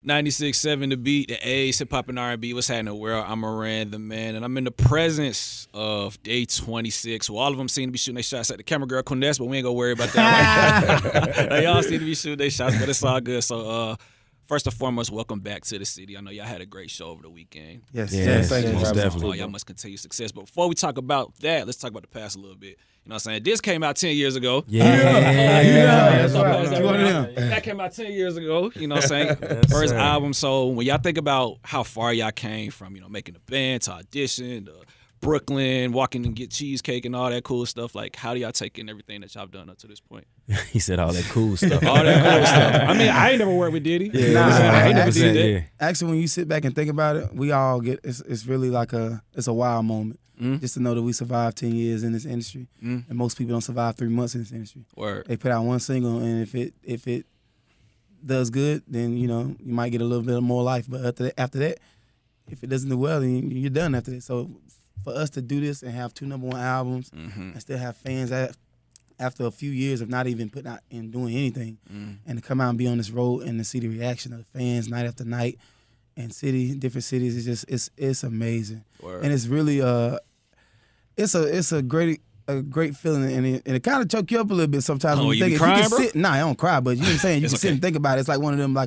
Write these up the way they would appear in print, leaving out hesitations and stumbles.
96.7 The Beat, the A's, hip hop and R&B. What's happening in the world? I'm Moran Tha Man, and I'm in the presence of Day 26. Well, all of them seem to be shooting their shots at the camera girl Quiness, but we ain't gonna worry about that. They all seem to be shooting their shots, but it's all good. So, first and foremost, welcome back to the city. I know y'all had a great show over the weekend. Yes, thank you. Definitely. Y'all must continue success. But before we talk about that, let's talk about the past a little bit. You know what I'm saying? This came out 10 years ago. Yeah. That came out 10 years ago. You know what I'm saying? First album. So when y'all think about how far y'all came from, making a band to audition to Brooklyn, walking and get cheesecake and all that cool stuff, like how do y'all take in everything that y'all done up to this point? He said all that cool stuff. All that cool stuff. I mean, I ain't never worked with Diddy. I ain't never did that. Yeah. Actually, when you sit back and think about it, we all get it's really like it's a wow moment. Just to know that we survived 10 years in this industry, and most people don't survive 3 months in this industry. Word. They put out one single, and if it does good, then you might get a little bit more life. But after that, if it doesn't do well, then you're done after that. So for us to do this and have 2 #1 albums and still have fans after a few years of not even putting out and doing anything, and to come out and be on this road and to see the reaction of the fans night after night. And different cities, it's amazing. Word. And it's really it's a great feeling, and it kind of choke you up a little bit sometimes. Oh, when you you think be crying, if you bro? can sit, nah, I don't cry, but you know what I'm saying. You can sit and think about it. It's like one of them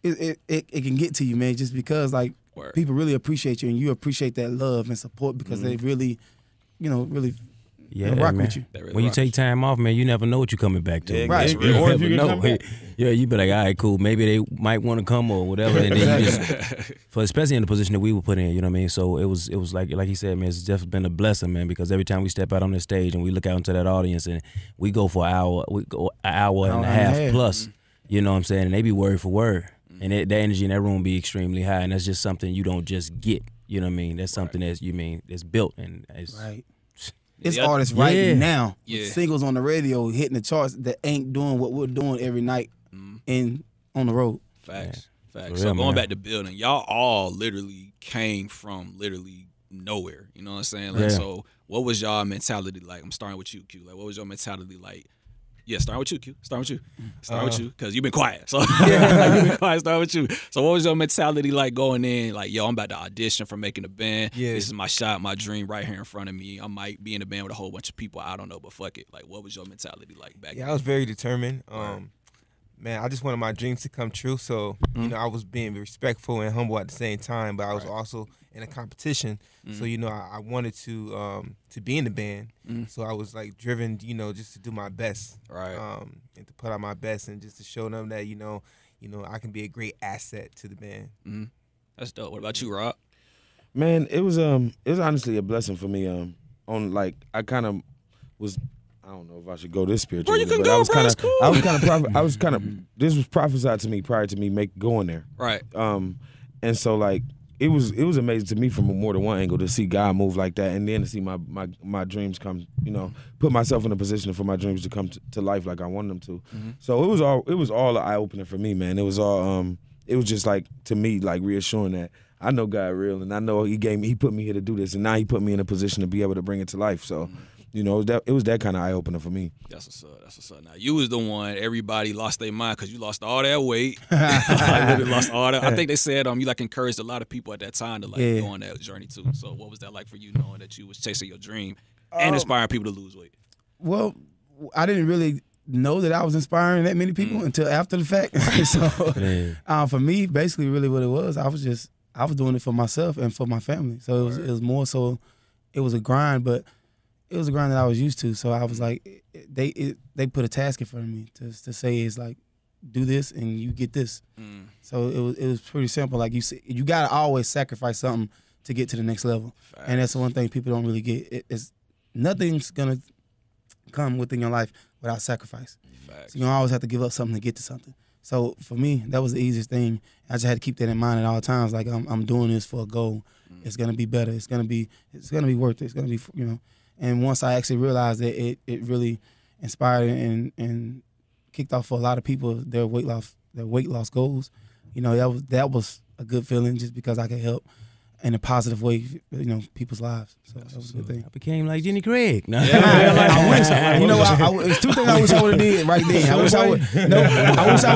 it can get to you, man, just because like Word. people really appreciate you and you appreciate that love and support because they really, really rock man. with you. They really When you rock take with time off, man, you never know what you're coming back to. Yeah, right. You Or never if you can know. come back. Yeah, you be like, all right, cool. Maybe they might want to come or whatever. And then you just, especially in the position that we were put in, you know what I mean? So it was like he said, man, it's definitely been a blessing, man, because every time we step out on the stage and we look out into that audience and we go for an hour and a half plus, you know what I'm saying? And they be word for word. And the energy in that room be extremely high. And that's just something you don't just get, you know what I mean? That's something that's built and it's Right. It's Yeah. artists right now with Yeah. singles on the radio hitting the charts that ain't doing what we're doing every night and on the road. Facts. For So real, going man. back to building, y'all all literally came from literally nowhere. You know what I'm saying? Like, Yeah. so what was y'all mentality like? I'm starting with you, Q. Like, what was your mentality like? Yeah, starting with you, Q. Starting with you, because you've been quiet. So you've been quiet. Starting with you. So what was your mentality like going in? Like, yo, I'm about to audition for making a band. Yeah. This is my shot, my dream right here in front of me. I might be in a band with a whole bunch of people. I don't know, but fuck it. Like, what was your mentality like back Yeah, then? I was very determined. Man, I just wanted my dreams to come true. So, I was being respectful and humble at the same time, but I was also in a competition. So, I wanted to be in the band. So I was like driven, just to do my best. Right. And to put out my best and just to show them that, I can be a great asset to the band. That's dope. What about you, Rob? Man, it was honestly a blessing for me. I kind of was. I don't know if I should go this spiritual. Bro, you with it, can but go, I was bro. kind It's of. cool. I was kind of. This was prophesied to me prior to me going there. Right. And so like it was amazing to me from more than one angle to see God move like that, and then to see my dreams come. Put myself in a position for my dreams to come to life like I wanted them to. So it was all an eye opener for me, man. It was all. It was just like to me like reassuring that I know God real, and I know He put me here to do this, and now He put me in a position to be able to bring it to life. So. It was that kind of eye opener for me. That's what's up. Now you was the one everybody lost their mind because you lost all that weight. Like, literally lost all that. I think they said you like encouraged a lot of people at that time to go on that journey too. So what was that like for you, knowing that you was chasing your dream and inspiring people to lose weight? Well, I didn't really know that I was inspiring that many people until after the fact. So for me, basically, really what it was, I was doing it for myself and for my family. So it was more so, it was a grind, but it was a grind that I was used to. So I was like, they put a task in front of me to say it's like, do this and you get this. So it was pretty simple. Like you gotta always sacrifice something to get to the next level. Facts. And that's the one thing people don't really get. Nothing's gonna come within your life without sacrifice. Facts. So you always have to give up something to get to something. So for me, that was the easiest thing. I just had to keep that in mind at all times. Like I'm doing this for a goal. It's gonna be better. It's gonna be worth it. It's gonna be And once I actually realized that it really inspired and kicked off for a lot of people their weight loss goals. That was a good feeling just because I could help in a positive way, you know, people's lives. So that was a good thing. I became like Jenny Craig. No. I wish, you know, it's two things I wish I would have did right then. I wish I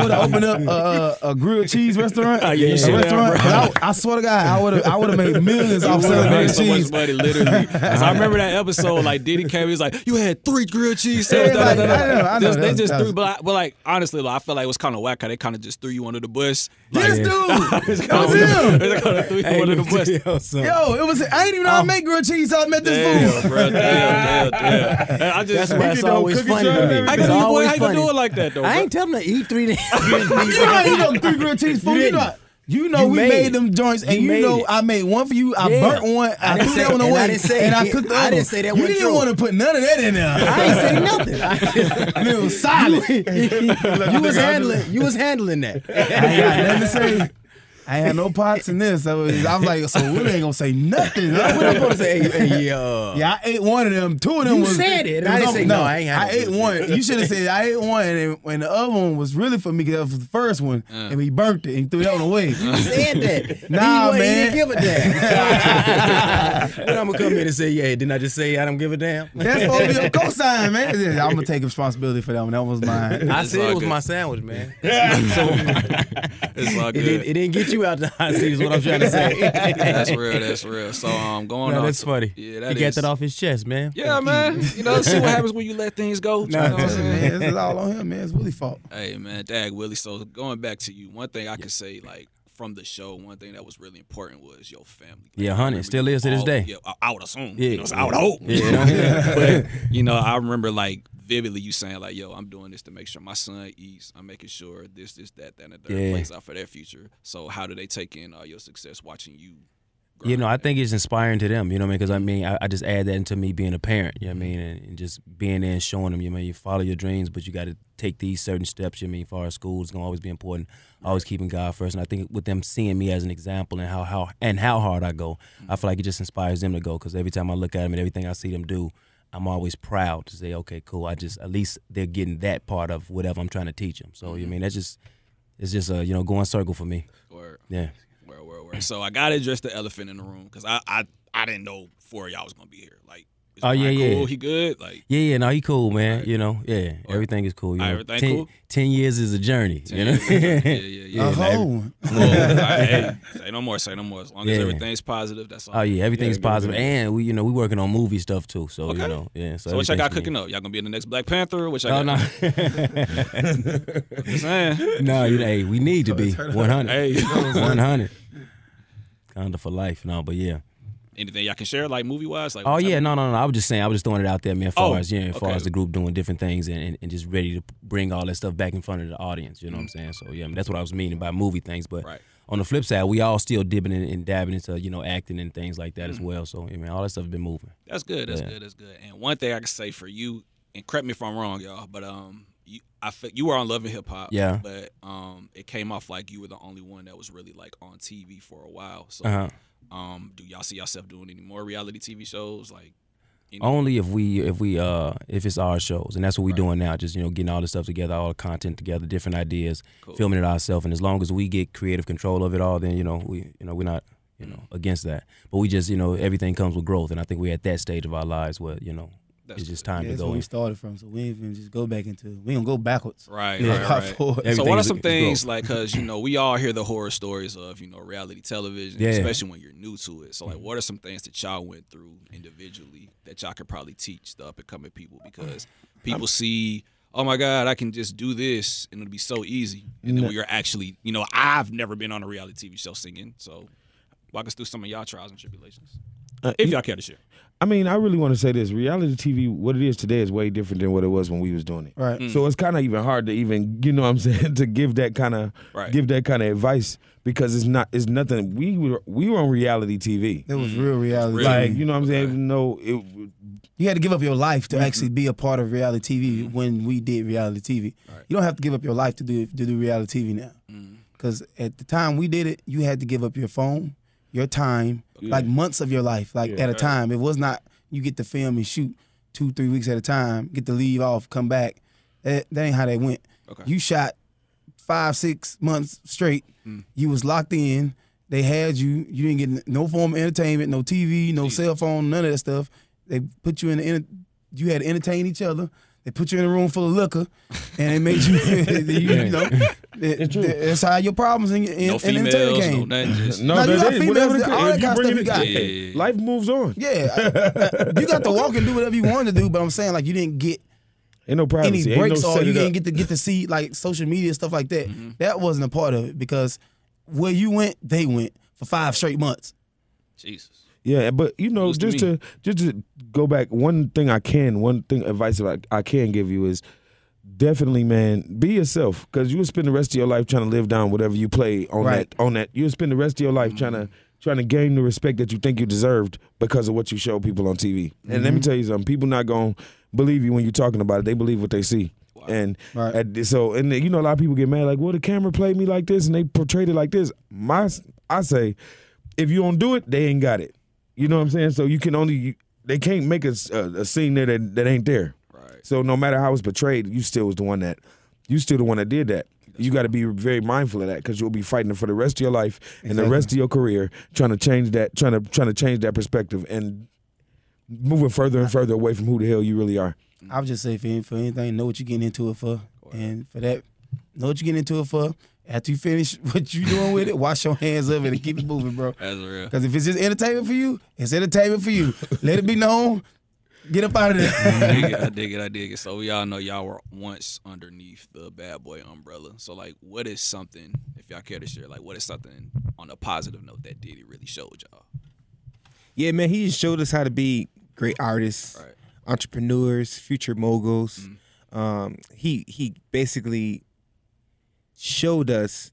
would have opened up a grilled cheese restaurant. A restaurant. I swear to God, I would have made millions off selling grilled so cheese. much money, literally. I remember that episode, like Diddy came, he was like, "You had 3 grilled cheese Yeah, sandwiches." I know. They just threw, but like honestly, like, I feel like it was kind of whack how they kind of just threw you under the bus. This dude, that was him. They kind of threw you under the bus. Yo, it was. I ain't even know how to make grilled cheese. So I met this fool. Bro, damn. I just, That's why it's always funny to me. How It's you always gonna do funny. it like that though? I bro? ain't telling them to eat 3 days. You know 3 grilled cheese food. You know we made them joints, and you know I made one for you. I burnt one. I threw that one away, and I cooked the other. I didn't say that. You didn't want to put none of that in there. I ain't say nothing. I mean, it was solid. You was handling that. I ain't got nothing to say. I ain't had no parts in this. So I was like, so Willie ain't gonna say nothing. What I'm supposed to say? Hey, Yeah, I ate one of them. 2 of them You was. said it, and I didn't say no. I ain't had I ate one. You should have said I ate one, and the other one was really for me because that was the first one, and he burnt it and threw that one away. You said that. Nah, He man. didn't give a damn. Then I'm gonna come in and say, yeah, didn't I just say I don't give a damn? That's supposed to be a cosign, man. Yeah, I'm gonna take responsibility for that one. That was mine. I It's said all it was good. my sandwich, man. It's all good. It didn't get you out the hot seat, is what I'm trying to say. That's real. So going No, on. that's funny. Yeah, He got that off his chest, man. Yeah, man. You know, see what happens when you let things go. You know what I'm Listen, saying? man, this is all on him, man. It's Willie's fault. Hey, man, dag Willie. So going back to you, one thing I could say, like, from the show, one thing that was really important was your family. Yeah, I 100. remember Still you is to this all- day. Yeah, I would assume. Yeah. You know, so I would hope. Yeah. But, you know, I remember, like, vividly you saying, like, yo, I'm doing this to make sure my son eats. I'm making sure this, that, and the third Yeah. plays out for their future. So how do they take in your success watching you? You know, I grind? think it's inspiring to them, you know what I mean? Because, I mean, I just add that into me being a parent, you know what I mean? And just being there and showing them, you know, you follow your dreams, but you got to take these certain steps, you know what I mean? As far as school, it's going to always be important. Always keeping God first. And I think with them seeing me as an example and how hard I go, I feel like it just inspires them to go. Because every time I look at them and everything I see them do, I'm always proud to say, okay, cool. At least they're getting that part of whatever I'm trying to teach them. So, you know what I mean? It's just a, you know, going circle for me. Word. Yeah. Word. So I gotta address the elephant in the room because I didn't know 4 of y'all was gonna be here. Like, is Oh, Brian yeah, cool? yeah. He good? Like, Yeah, no, he cool, man. Right. You know, yeah, Or- everything is cool. You know, everything cool? 10 years is a journey. You know, yeah. Oh, Hey, say no more. As long as Yeah. everything's positive, that's all. Oh yeah, everything's Yeah, positive, good. and we working on movie stuff too. So Okay. you know, yeah. So what y'all got everything's cooking up? Y'all gonna be in the next Black Panther? Or what y'all Oh no, got? Just saying. no, hey, we need to be 100. Hey, 100. Kinda for life, no, but yeah. anything y'all can share, like movie wise? Like, Oh what type yeah, of- no. I was just saying, I was just throwing it out there, man. As far Oh, as as far okay. as the group doing different things and just ready to bring all that stuff back in front of the audience. You know what I'm saying? So yeah, I mean, that's what I was meaning by movie things. But Right. on the flip side, we all still dipping and dabbing into acting and things like that as well. So I mean, all that stuff has been moving. That's good. That's Yeah. good. That's good. And one thing I can say for you, and correct me if I'm wrong, y'all, but you were on Love and Hip Hop. Yeah. But it came off like you were the only one that was really like on TV for a while. So do y'all see yourself doing any more reality TV shows? Like Only if it's our shows, and that's what we're doing now. Just getting all this stuff together, all the content together, different ideas, Cool. filming it ourselves. And as long as we get creative control of it all, then we're not against that. But we just everything comes with growth, and I think we're at that stage of our lives where That's it's just good. time yeah, to that's go. where we in. started from. So we ain't even just go back we ain't gonna go backwards. Right, Yeah, right. forward. So Everything what are is- some is things growth. like, because we all hear the horror stories of reality television, Yeah. especially when you're new to it. So like, what are some things that y'all went through individually that y'all could probably teach the up and coming people? Because people see, oh my God, I can just do this and it'll be so easy. And then when you're actually, I've never been on a reality TV show singing, so walk us through some of y'all trials and tribulations, if y'all care to share. I mean, I really want to say this. Reality TV, what it is today is way different than what it was when we was doing it. Right. So it's kind of even hard to even, you know what I'm saying, to give that kind of Right. advice because it's nothing. We were on reality TV. It was real reality. Really? Like, you know what I'm saying? Okay. No, You had to give up your life to actually be a part of reality TV when we did reality TV. Right. You don't have to give up your life to do reality TV now. Because at the time we did it, you had to give up your phone, your time, like months of your life, like at a time. It was not you get to film and shoot 2-3 weeks at a time, get to leave off, come back. That ain't how that went. Okay. You shot 5-6 months straight. You was locked in. They had you. You didn't get no form of entertainment, no TV, no cell phone, none of that stuff. They put you you had to entertain each other. They put you in a room full of liquor, and they made you, you know, that's how your problems in no entertainment females, came. no nothing. Just, No, you got females, all that if kind of stuff you got. Yeah. Life moves on. Yeah, you got to walk and do whatever you wanted to do, but I'm saying like you didn't get Ain't no privacy. any breaks, Ain't no or set you it didn't up. get to see like social media stuff like that. That wasn't a part of it because where you went, they went for 5 straight months. Jesus. Yeah, but you know, News to just to go back, one thing advice I can give you is definitely, man, be yourself, because you will spend the rest of your life trying to live down whatever you play on that. You'll spend the rest of your life trying to gain the respect that you think you deserved because of what you show people on TV. And let me tell you something, people not gonna believe you when you're talking about it. They believe what they see. Wow. And you know, a lot of people get mad like, well, the camera played me like this and they portrayed it like this. I say, if you don't do it, they ain't got it. You know what I'm saying? So they can't make a scene there that ain't there. Right. So no matter how it's portrayed, you still the one that did that. You got to be very mindful of that, because you'll be fighting for the rest of your life and the rest of your career, trying to change that perspective and moving further and further away from who the hell you really are. I would just say for anything, know what you're getting into it for, and for that, know what you're getting into it for. After you finish what you doing with it, wash your hands of it and keep it moving, bro. That's real. Because if it's just entertainment for you, it's entertainment for you. Let it be known. Get up out of there. I dig it. So we all know y'all were once underneath the Bad Boy umbrella. So like, what is something, if y'all care to share, like what is something on a positive note that Diddy really showed y'all? Yeah, man, he just showed us how to be great artists, entrepreneurs, future moguls. He basically showed us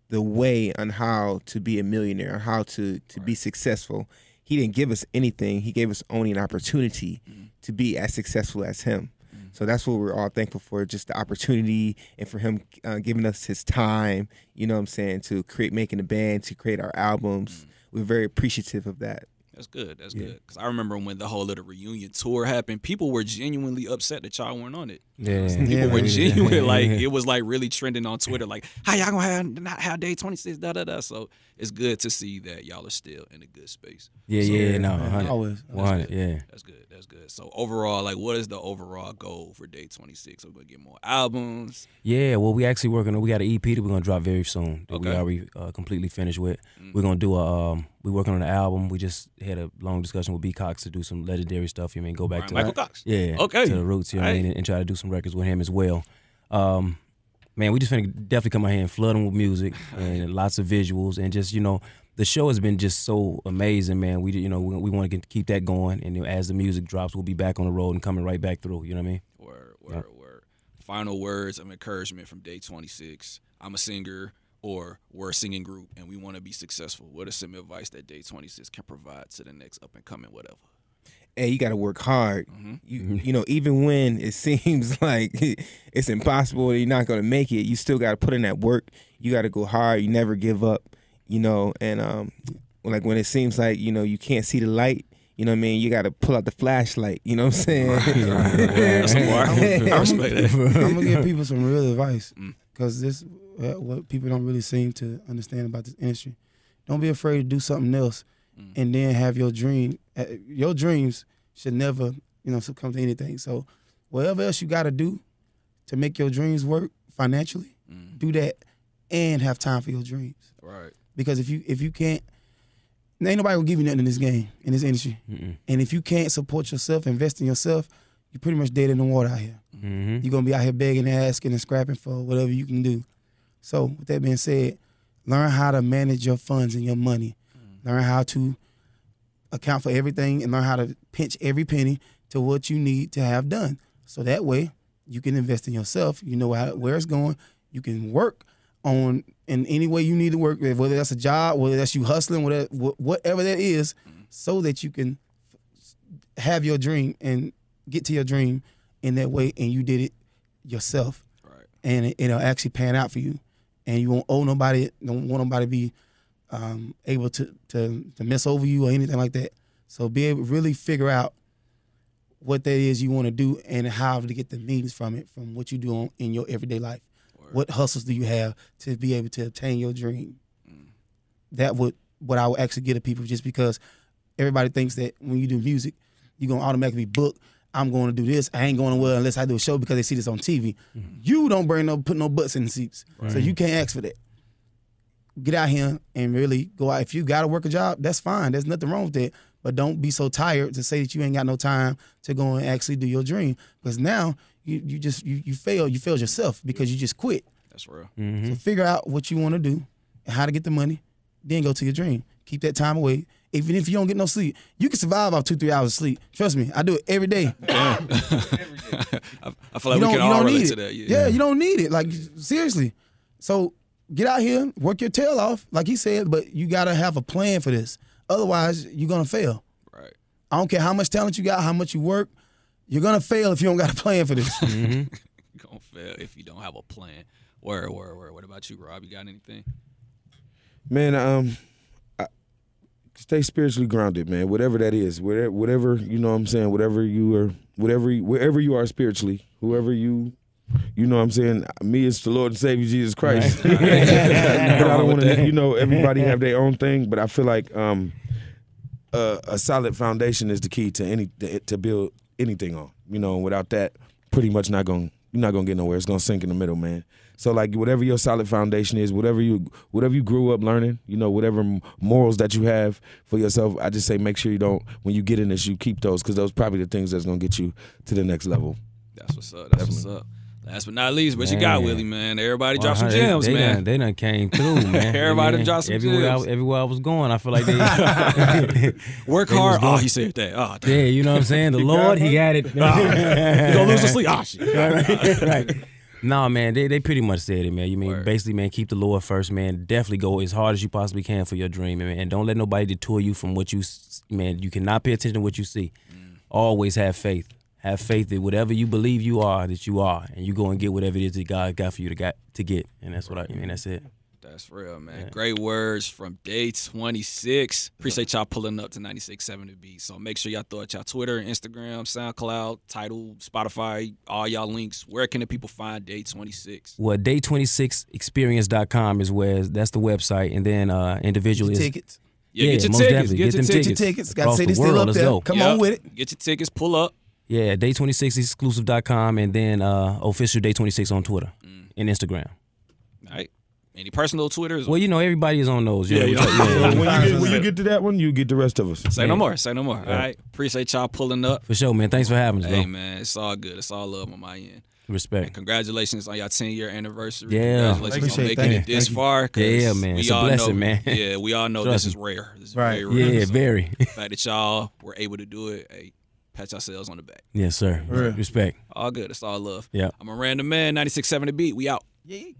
the way on how to be a millionaire, on how to be successful. He didn't give us anything. He gave us only an opportunity to be as successful as him. So that's what we're all thankful for, just the opportunity, and for him giving us his time, you know what I'm saying, to making a band, to create our albums. We're very appreciative of that. That's good. That's good. Because I remember when the whole little reunion tour happened, people were genuinely upset that y'all weren't on it. Yeah. People were genuine. Like, it was like really trending on Twitter. Like, how y'all gonna not have day 26, da-da-da. So it's good to see that y'all are still in a good space. Yeah, so, 100. Always. 100, yeah. That's good. So overall, like, what is the overall goal for day 26? Are we gonna get more albums? Yeah, well, we actually we got an EP that we're gonna drop very soon that we already completely finished with. We're gonna do we're working on an album. We just had a long discussion with B. Cox to do some legendary stuff. You mean go back to Michael Cox? Yeah. Okay. To the roots, you know what I mean, and try to do some records with him as well. Man, we just finna definitely come out here and flood them with music and lots of visuals, and just, you know, the show has been just so amazing, man. We want to keep that going, and as the music drops, we'll be back on the road and coming right back through. You know what I mean? Word. Final words of encouragement from day 26. I'm a singer, or we're a singing group, and we want to be successful. What is some advice that day 26 can provide to the next up and coming whatever? Hey, you got to work hard. You know, even when it seems like it's impossible, you're not going to make it, you still got to put in that work. You got to go hard. You never give up, you know. And like when it seems like, you know, you can't see the light, you know what I mean, you got to pull out the flashlight, you know what I'm saying? I'm going to give people some real advice, because this what people don't really seem to understand about this industry. Don't be afraid to do something else and then have your dream. Your dreams should never, you know, succumb to anything. So whatever else you got to do to make your dreams work financially, do that and have time for your dreams. Right. Because if you can't, ain't nobody gonna give you nothing in this game, in this industry. And if you can't support yourself, invest in yourself, you're pretty much dead in the water out here. You're gonna be out here begging and asking and scrapping for whatever you can do. So with that being said, learn how to manage your funds and your money. Learn how to account for everything, and learn how to pinch every penny to what you need to have done. So that way you can invest in yourself. You know where it's going. You can work on in any way you need to work, whether that's a job, whether that's you hustling, whatever that is, so that you can have your dream and get to your dream in that way, and you did it yourself. Right. And it'll actually pan out for you. And you won't owe nobody, don't want nobody to be able to mess over you or anything like that. So be able to really figure out what that is you want to do and how to get the means from it, from what you do in your everyday life. Word. What hustles do you have to be able to obtain your dream? that would what I would actually get to people, just because everybody thinks that when you do music, you're going to automatically be booked. I'm going to do this. I ain't going nowhere unless I do a show because they see this on TV. You don't put no butts in the seats. So you can't ask for that. Get out here and really go out. If you got to work a job, that's fine. There's nothing wrong with that. But don't be so tired to say that you ain't got no time to go and actually do your dream. Because now you failed. You failed yourself because you just quit. That's real. So figure out what you want to do and how to get the money. Then go to your dream. Keep that time away. Even if you don't get no sleep, you can survive off 2-3 hours of sleep. Trust me, I do it every day. I feel like we can all relate to that. Yeah, you don't need it. Like, seriously. So get out here, work your tail off, like he said, but you got to have a plan for this. Otherwise, you're going to fail. Right. I don't care how much talent you got, how much you work. You're going to fail if you don't got a plan for this. You're going to fail if you don't have a plan. Word. What about you, Rob? You got anything? Man, stay spiritually grounded, man. Whatever that is, whatever you know what I'm saying, whatever you are, wherever you are spiritually, whoever you know what I'm saying. Me, it's the Lord and Savior Jesus Christ. Right. But I don't want to, everybody have their own thing. But I feel like a solid foundation is the key to build anything on. And without that, pretty much you're not gonna get nowhere. It's gonna sink in the middle, man. So like whatever your solid foundation is, whatever you grew up learning, whatever morals that you have for yourself, I just say make sure when you get in this, you keep those, because those probably the things that's gonna get you to the next level. That's what's up. What's up. Last but not least, what you got, Willie, man? Everybody drop some gems, man. They done came through, man. Everybody drop some gems. Everywhere I was going, I feel like they work hard. Oh, he said that. Oh, damn. Yeah, you know what I'm saying? The Lord, he got it. You gonna lose the sleep? Oh, shit. Right. No, man, they pretty much said it, man. You mean basically, man, keep the Lord first, man. Definitely go as hard as you possibly can for your dream, man. And don't let nobody detour you from what you, man. You cannot pay attention to what you see. Always have faith. Have faith that whatever you believe you are, that you are, and you go and get whatever it is that God got for you to get. And that's what I mean. That's it. That's real, man. Yeah. Great words from Day 26. Appreciate y'all pulling up to 96.7 The Beat. So make sure y'all throw out y'all Twitter, Instagram, SoundCloud, Tidal, Spotify, all y'all links. Where can the people find Day 26? Well, day26experience.com is that's the website, and then individually tickets. Yeah, get your tickets. Get your tickets. Got to say this still up there. Go. Come on with it. Get your tickets. Pull up. Yeah, day26exclusive.com, and then official Day26 on Twitter and Instagram. All right. Any personal Twitters? Well, everybody is on those. Yeah. When you get to that one, you get the rest of us. Say no more. All right. Appreciate y'all pulling up. For sure, man. Thanks for having us, bro. Hey, man. It's all good. It's all love on my end. Respect. And congratulations on your 10-year anniversary. Yeah. Congratulations on making it this far. Yeah, man. It's a blessing, man. Yeah, we all know this is rare. This is very rare. Yeah, very. The fact that y'all were able to do it, hey, pat yourselves on the back. Yes, sir. Respect. All good. It's all love. Yeah. I'm Moran Tha Man, 96.7 The Beat. We out. Yeah.